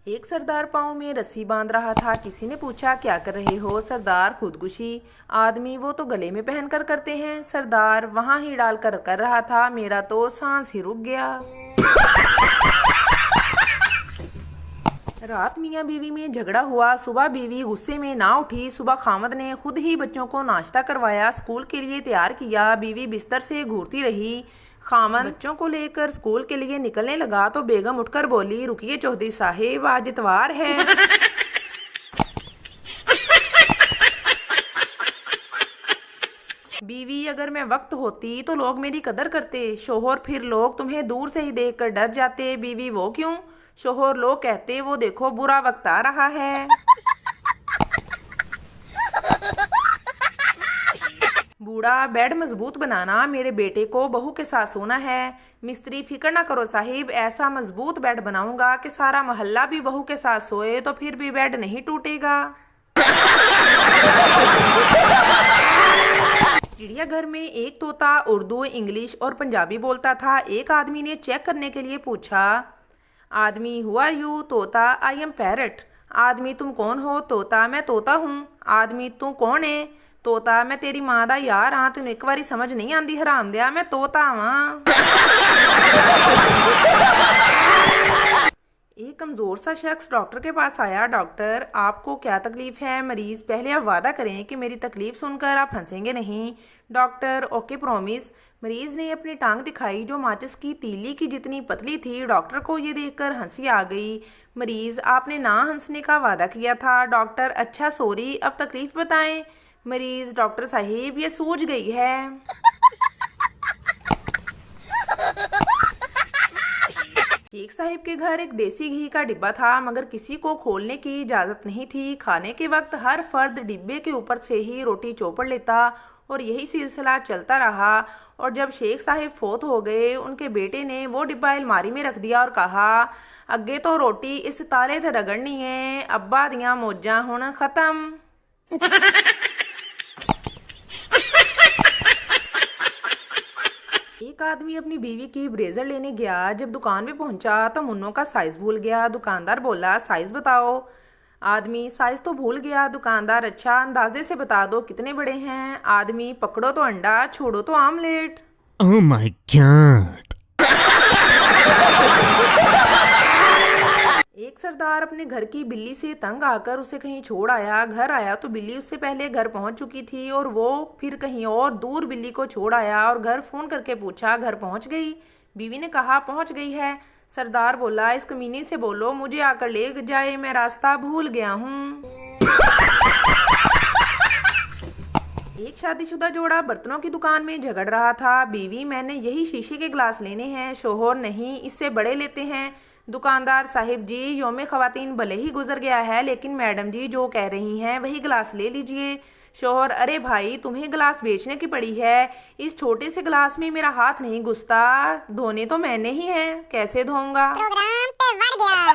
एक सरदार पाँव में रस्सी बांध रहा था। किसी ने पूछा, क्या कर रहे हो? सरदार, खुदकुशी। आदमी, वो तो गले में पहन कर करते हैं। सरदार, वहां ही डाल कर रहा था। मेरा तो सांस ही रुक गया। रात मियाँ बीवी में झगड़ा हुआ। सुबह बीवी गुस्से में ना उठी। सुबह खामद ने खुद ही बच्चों को नाश्ता करवाया, स्कूल के लिए तैयार किया। बीवी बिस्तर से घूरती रही। खामद बच्चों को लेकर स्कूल के लिए निकलने लगा तो बेगम उठकर बोली, रुकिए चौधरी साहिब, आज इतवार है। बीवी, अगर मैं वक्त होती तो लोग मेरी कदर करते। शोहर, फिर लोग तुम्हें दूर से ही देखकर डर जाते। बीवी, वो क्यों? शोहर, लोग कहते, वो देखो बुरा वक्त आ रहा है। बूढ़ा, बेड मजबूत बनाना, मेरे बेटे को बहू के साथ सोना है। मिस्त्री, फिक्र ना करो साहिब, ऐसा मजबूत बेड बनाऊंगा कि सारा मोहल्ला भी बहू के साथ सोए तो फिर भी बेड नहीं टूटेगा। चिड़ियाघर में एक तोता उर्दू, इंग्लिश और पंजाबी बोलता था। एक आदमी ने चेक करने के लिए पूछा, आदमी, हु आर यू? तोता, आई एम पैरट। आदमी, तुम कौन हो? तोता, मैं तोता हूँ। आदमी, तू कौन है? तोता, मैं तेरी माँ दा यार हाँ, तेन एक बारी समझ नहीं आती हराम दिया, मैं तोता वां। एक कमजोर सा शख्स डॉक्टर के पास आया। डॉक्टर, आपको क्या तकलीफ है? मरीज, पहले आप वादा करें कि मेरी तकलीफ सुनकर आप हंसेंगे नहीं। Doctor, okay promise. मरीज ने अपनी टांग दिखाई जो माचिस की तीली की जितनी पतली थी। डॉक्टर को ये देखकर हंसी आ गई। मरीज, आपने ना हंसने का वादा किया था। डॉक्टर, अच्छा सॉरी, अब तकलीफ बताएं। मरीज, डॉक्टर साहिब, ये सूज गई है। शेख साहिब के घर एक देसी घी का डिब्बा था, मगर किसी को खोलने की इजाजत नहीं थी। खाने के वक्त हर फर्द डिब्बे के ऊपर से ही रोटी चौपड़ लेता और यही सिलसिला चलता रहा। और जब शेख साहिब फोत हो गए, उनके बेटे ने वो डिब्बा अलमारी में रख दिया और कहा, अगे तो रोटी इस ताले ते रगड़नी है, अब्बा दियां मौजां हुण खत्म। एक आदमी अपनी बीवी की ब्रेजर लेने गया। जब दुकान में पहुंचा तो मुन्नों का साइज भूल गया। दुकानदार बोला, साइज बताओ। आदमी, साइज तो भूल गया। दुकानदार, अच्छा अंदाजे से बता दो कितने बड़े हैं। आदमी, पकड़ो तो अंडा, छोड़ो तो आमलेट। Oh my God. एक सरदार अपने घर की बिल्ली से तंग आकर उसे कहीं छोड़ आया। घर आया तो बिल्ली उससे पहले घर पहुंच चुकी थी और वो फिर कहीं और दूर बिल्ली को छोड़ आया और घर फोन करके पूछा, घर पहुंच गई? बीवी ने कहा, पहुंच गई है। सरदार बोला, इस कमीनी से बोलो मुझे आकर ले जाए, मैं रास्ता भूल गया हूँ। एक शादीशुदा जोड़ा बर्तनों की दुकान में झगड़ रहा था। बीवी, मैंने यही शीशे के गिलास लेने हैं। शोहर, नहीं, इससे बड़े लेते हैं। दुकानदार, साहिब जी, यौम ख़वातीन भले ही गुजर गया है, लेकिन मैडम जी जो कह रही हैं वही गिलास ले लीजिए। शोहर, अरे भाई, तुम्हें गिलास बेचने की पड़ी है, इस छोटे से गिलास में मेरा हाथ नहीं घुसता, धोने तो मैंने ही है, कैसे धोऊंगा? प्रोग्राम पे बढ़ गया।